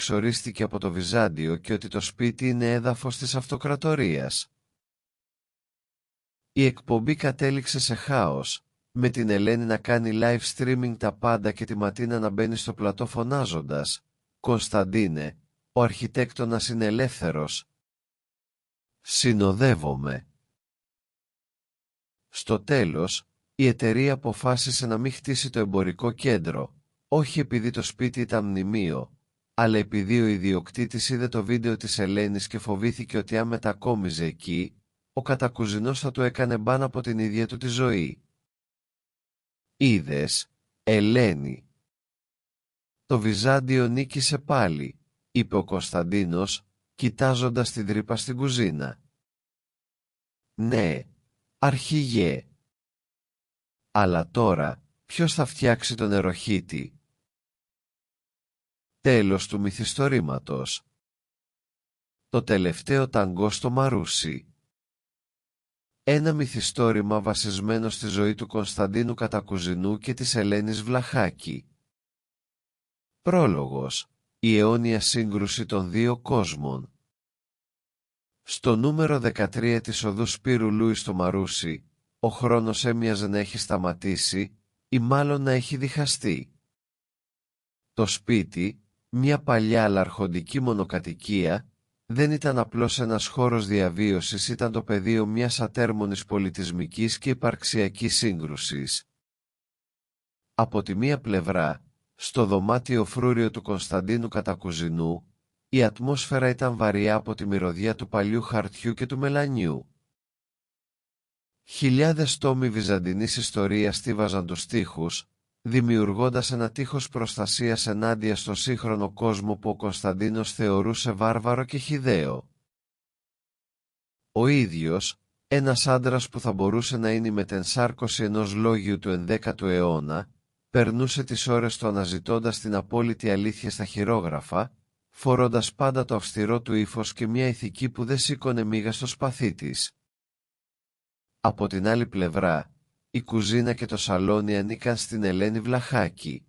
εξορίστηκε από το Βυζάντιο και ότι το σπίτι είναι έδαφος της αυτοκρατορίας. Η εκπομπή κατέληξε σε χάος, με την Ελένη να κάνει live streaming τα πάντα και τη Ματίνα να μπαίνει στο πλατό φωνάζοντας «Κωνσταντίνε, ο αρχιτέκτονας είναι ελεύθερος. Συνοδεύομαι». Στο τέλος, η εταιρεία αποφάσισε να μην χτίσει το εμπορικό κέντρο, όχι επειδή το σπίτι ήταν μνημείο, αλλά επειδή ο ιδιοκτήτης είδε το βίντεο της Ελένης και φοβήθηκε ότι αν μετακόμιζε εκεί, ο κατακουζινός θα του έκανε μπαν από την ίδια του τη ζωή. «Είδες, Ελένη». «Το Βυζάντιο νίκησε πάλι», είπε ο Κωνσταντίνος, κοιτάζοντας την τρύπα στην κουζίνα. «Ναι, αρχηγέ. Αλλά τώρα, ποιος θα φτιάξει τον νεροχύτη?» Τέλος του μυθιστορήματος. Το τελευταίο ταγκό στο Μαρούσι. Ένα μυθιστόρημα βασισμένο στη ζωή του Κωνσταντίνου Κατακουζινού και της Ελένης Βλαχάκη. Πρόλογος. Η αιώνια σύγκρουση των δύο κόσμων. Στο νούμερο 13 της οδού Σπύρου Λούι στο Μαρούσι, ο χρόνος έμοιαζε να έχει σταματήσει ή μάλλον να έχει διχαστεί. Το σπίτι, μια παλιά αλλά αρχοντική μονοκατοικία, δεν ήταν απλώς ένας χώρος διαβίωσης, ήταν το πεδίο μιας ατέρμονης πολιτισμικής και υπαρξιακής σύγκρουσης. Από τη μία πλευρά, στο δωμάτιο φρούριο του Κωνσταντίνου Κατακουζινού, η ατμόσφαιρα ήταν βαριά από τη μυρωδιά του παλιού χαρτιού και του μελανιού. Χιλιάδες τόμοι βυζαντινής ιστορίας στίβαζαν τους τοίχους, δημιουργώντας ένα τείχος προστασίας ενάντια στο σύγχρονο κόσμο που ο Κωνσταντίνος θεωρούσε βάρβαρο και χυδαίο. Ο ίδιος, ένας άντρας που θα μπορούσε να είναι η μετενσάρκωση ενός λόγιου του 11ου αιώνα, περνούσε τις ώρες του αναζητώντας την απόλυτη αλήθεια στα χειρόγραφα, φορώντας πάντα το αυστηρό του ύφος και μια ηθική που δεν σήκωνε μίγα στο σπαθί της. Από την άλλη πλευρά, η κουζίνα και το σαλόνι ανήκαν στην Ελένη Βλαχάκη.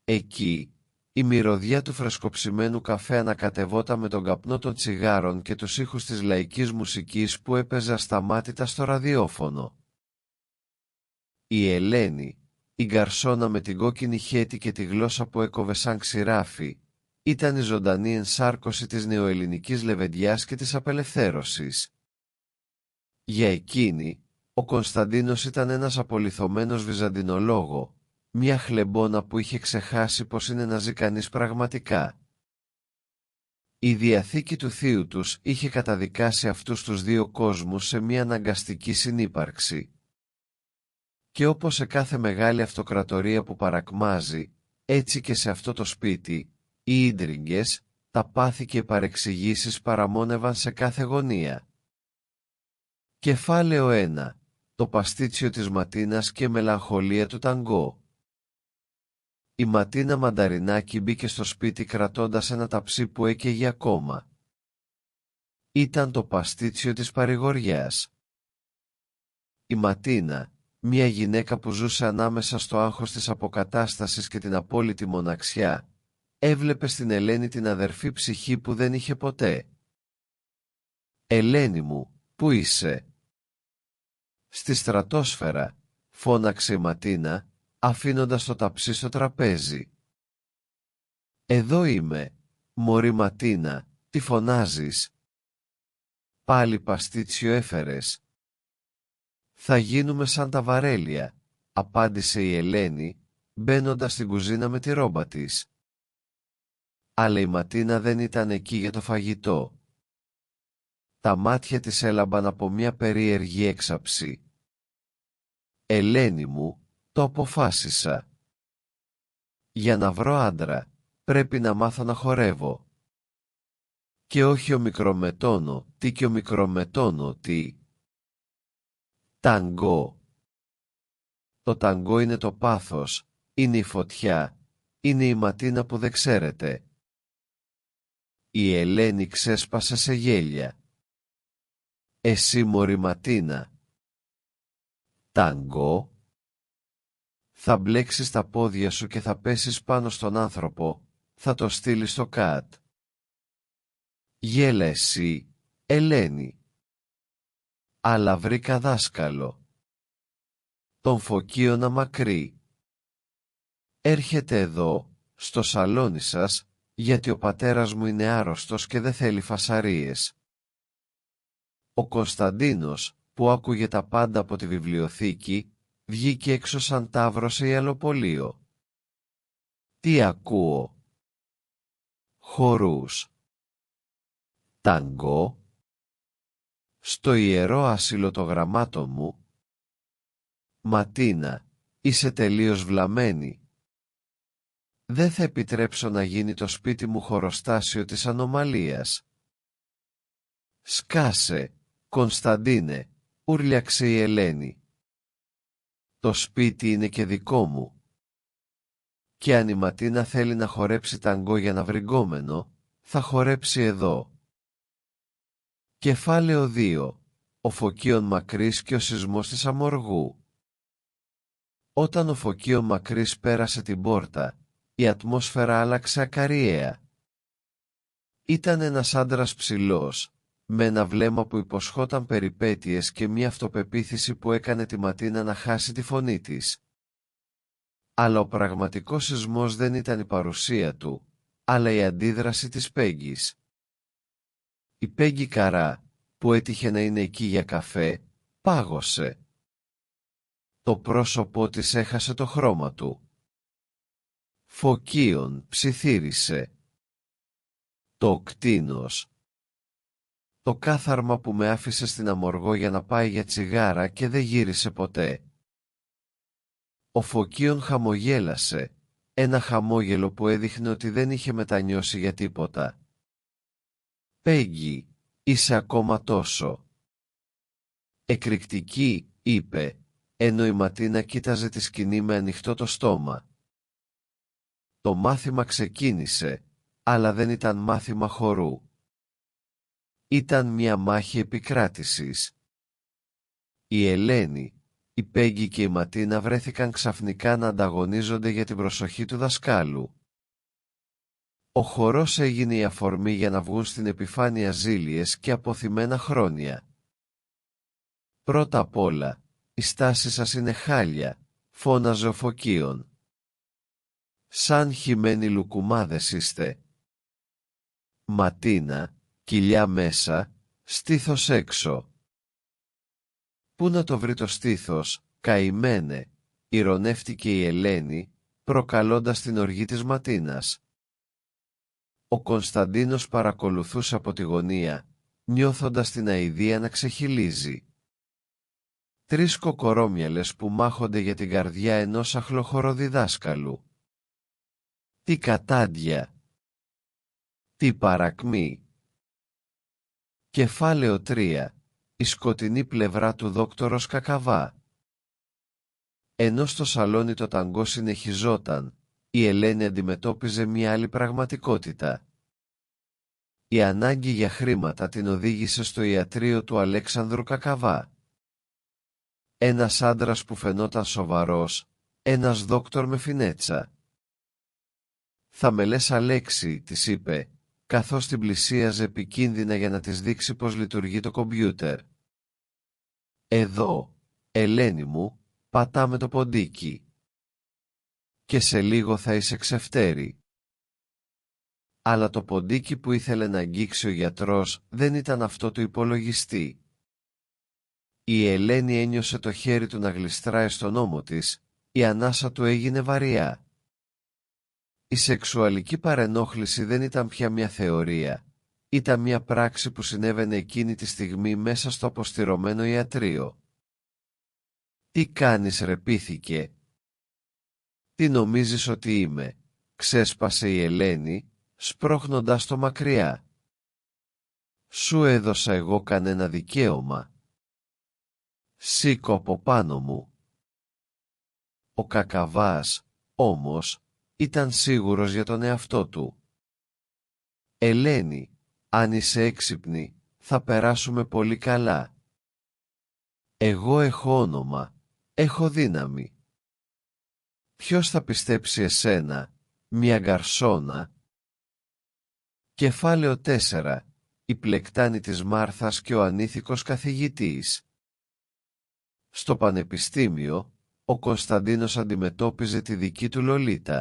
Εκεί, η μυρωδιά του φρεσκοψημένου καφέ ανακατευόταν με τον καπνό των τσιγάρων και τους ήχους της λαϊκής μουσικής που έπαιζε ασταμάτητα στο ραδιόφωνο. Η Ελένη, η γκαρσόνα με την κόκκινη χέτη και τη γλώσσα που έκοβε σαν ξηράφι, ήταν η ζωντανή ενσάρκωση της νεοελληνικής λεβεντιάς και της απελευθέρωσης. Για εκείνη, ο Κωνσταντίνος ήταν ένας απολιθωμένος βυζαντινολόγο, μια χλεμπόνα που είχε ξεχάσει πως είναι να ζει κανείς πραγματικά. Η Διαθήκη του θείου τους είχε καταδικάσει αυτούς τους δύο κόσμους σε μια αναγκαστική συνύπαρξη. Και όπως σε κάθε μεγάλη αυτοκρατορία που παρακμάζει, έτσι και σε αυτό το σπίτι, οι ίντριγκες, τα πάθη και οι παρεξηγήσεις παραμόνευαν σε κάθε γωνία. Κεφάλαιο 1. Το παστίτσιο της Ματίνας και μελαγχολία του ταγκό. Η Ματίνα Μανταρινάκη μπήκε στο σπίτι κρατώντας ένα ταψί που έκαιγε ακόμα. Ήταν το παστίτσιο της παρηγοριάς. Η Ματίνα, μια γυναίκα που ζούσε ανάμεσα στο άγχος της αποκατάστασης και την απόλυτη μοναξιά, έβλεπε στην Ελένη την αδερφή ψυχή που δεν είχε ποτέ. «Ελένη μου, πού είσαι?» «Στη στρατόσφαιρα», φώναξε η Ματίνα, αφήνοντας το ταψί στο τραπέζι. «Εδώ είμαι, μωρή Ματίνα, τι φωνάζεις?» «Πάλι παστίτσιο έφερες?» «Θα γίνουμε σαν τα βαρέλια», απάντησε η Ελένη, μπαίνοντας στην κουζίνα με τη ρόμπα της. Αλλά η Ματίνα δεν ήταν εκεί για το φαγητό. Τα μάτια της έλαμπαν από μια περίεργη έξαψη. «Ελένη μου, το αποφάσισα. Για να βρω άντρα, πρέπει να μάθω να χορεύω. Και όχι ο μικρομετώνο, τι και ο μικρομετώνο, τι. Ταγκό. Το ταγκό είναι το πάθος, είναι η φωτιά, είναι η Ματίνα που δεν ξέρετε». Η Ελένη ξέσπασε σε γέλια. «Εσύ μωρή Ματίνα». «Ταγκό?» «Θα μπλέξεις τα πόδια σου και θα πέσεις πάνω στον άνθρωπο, θα το στείλει στο ΚΑΤ. Γέλα εσύ, Ελένη. Αλλά βρήκα δάσκαλο. Τον Φωκίωνα Μακρύ. Έρχεται εδώ, στο σαλόνι σας, γιατί ο πατέρας μου είναι άρρωστος και δεν θέλει φασαρίες. Ο Κωνσταντίνος, που άκουγε τα πάντα από τη βιβλιοθήκη, βγήκε έξω σαν ταύρος σε ιαλοπολείο. Τι ακούω? Χορούς. Ταγκό. Στο ιερό άσυλο το γραμμάτο μου. Ματίνα, είσαι τελείως βλαμμένη. Δεν θα επιτρέψω να γίνει το σπίτι μου χωροστάσιο της ανομαλίας. Σκάσε, Κωνσταντίνε, ούρλιαξε η Ελένη. Το σπίτι είναι και δικό μου. Και αν η Ματίνα θέλει να χορέψει ταγκό για να βρυγκόμενο, θα χορέψει εδώ. Κεφάλαιο 2. Ο Φωκίων Μακρύς και ο σεισμός της Αμοργού. Όταν ο Φωκίων Μακρύς πέρασε την πόρτα, η ατμόσφαιρα άλλαξε ακαριαία. Ήταν ένας άντρας ψηλός, με ένα βλέμμα που υποσχόταν περιπέτειες και μια αυτοπεποίθηση που έκανε τη Ματίνα να χάσει τη φωνή της. Αλλά ο πραγματικός σεισμός δεν ήταν η παρουσία του, αλλά η αντίδραση της Πέγγης. Η Πέγγι Καρά, που έτυχε να είναι εκεί για καφέ, πάγωσε. Το πρόσωπό της έχασε το χρώμα του. Φωκίων, ψιθύρισε. Το κτήνος. Το κάθαρμα που με άφησε στην Αμοργό για να πάει για τσιγάρα και δεν γύρισε ποτέ. Ο Φωκίων χαμογέλασε, ένα χαμόγελο που έδειχνε ότι δεν είχε μετανιώσει για τίποτα. «Πέγγι, είσαι ακόμα τόσο». «Εκρηκτική», είπε, ενώ η Ματίνα κοίταζε τη σκηνή με ανοιχτό το στόμα. Το μάθημα ξεκίνησε, αλλά δεν ήταν μάθημα χορού. Ήταν μια μάχη επικράτησης. Η Ελένη, η Πέγγι και η Ματίνα βρέθηκαν ξαφνικά να ανταγωνίζονται για την προσοχή του δασκάλου. Ο χορός έγινε η αφορμή για να βγουν στην επιφάνεια ζήλιες και αποθυμένα χρόνια. «Πρώτα απ' όλα, η στάση σας είναι χάλια», φώναζε ο Φωκίων. «Σαν χυμένοι λουκουμάδες είστε». «Ματίνα, κοιλιά μέσα, στήθος έξω». «Πού να το βρει το στήθος, καημένε», ηρωνεύτηκε η Ελένη, προκαλώντας την οργή της Ματίνας. Ο Κωνσταντίνος παρακολουθούσε από τη γωνία, νιώθοντας την αηδία να ξεχυλίζει. Τρεις κοκορόμυαλες που μάχονται για την καρδιά ενός αχλοχοροδιδάσκαλου. Τι κατάντια! Τι παρακμή! Κεφάλαιο 3. Η σκοτεινή πλευρά του δόκτωρος Κακαβά. Ενώ στο σαλόνι το ταγκό συνεχιζόταν, η Ελένη αντιμετώπιζε μια άλλη πραγματικότητα. Η ανάγκη για χρήματα την οδήγησε στο ιατρείο του Αλέξανδρου Κακαβά. Ένας άντρας που φαινόταν σοβαρός, ένας δόκτωρ με φινέτσα. «Θα με λες Αλέξη», της είπε, καθώς την πλησίαζε επικίνδυνα για να της δείξει πως λειτουργεί το κομπιούτερ. «Εδώ, Ελένη μου, πατάμε το ποντίκι. Και σε λίγο θα είσαι ξεφτέρη». Αλλά το ποντίκι που ήθελε να αγγίξει ο γιατρός δεν ήταν αυτό του υπολογιστή. Η Ελένη ένιωσε το χέρι του να γλιστράει στον ώμο της, η ανάσα του έγινε βαριά. Η σεξουαλική παρενόχληση δεν ήταν πια μια θεωρία, ήταν μια πράξη που συνέβαινε εκείνη τη στιγμή μέσα στο αποστηρωμένο ιατρείο. «Τι κάνεις ρε», πήθηκε. «Τι νομίζεις ότι είμαι», ξέσπασε η Ελένη, σπρώχνοντας το μακριά. «Σου έδωσα εγώ κανένα δικαίωμα. Σήκω από πάνω μου». Ο Κακαβάς, όμως, ήταν σίγουρος για τον εαυτό του. «Ελένη, αν είσαι έξυπνη, θα περάσουμε πολύ καλά. Εγώ έχω όνομα, έχω δύναμη. Ποιος θα πιστέψει εσένα, μια γκαρσόνα, Κεφάλαιο 4. Η πλεκτάνη της Μάρθας και ο ανήθικος καθηγητής. Στο πανεπιστήμιο, ο Κωνσταντίνος αντιμετώπιζε τη δική του Λολίτα.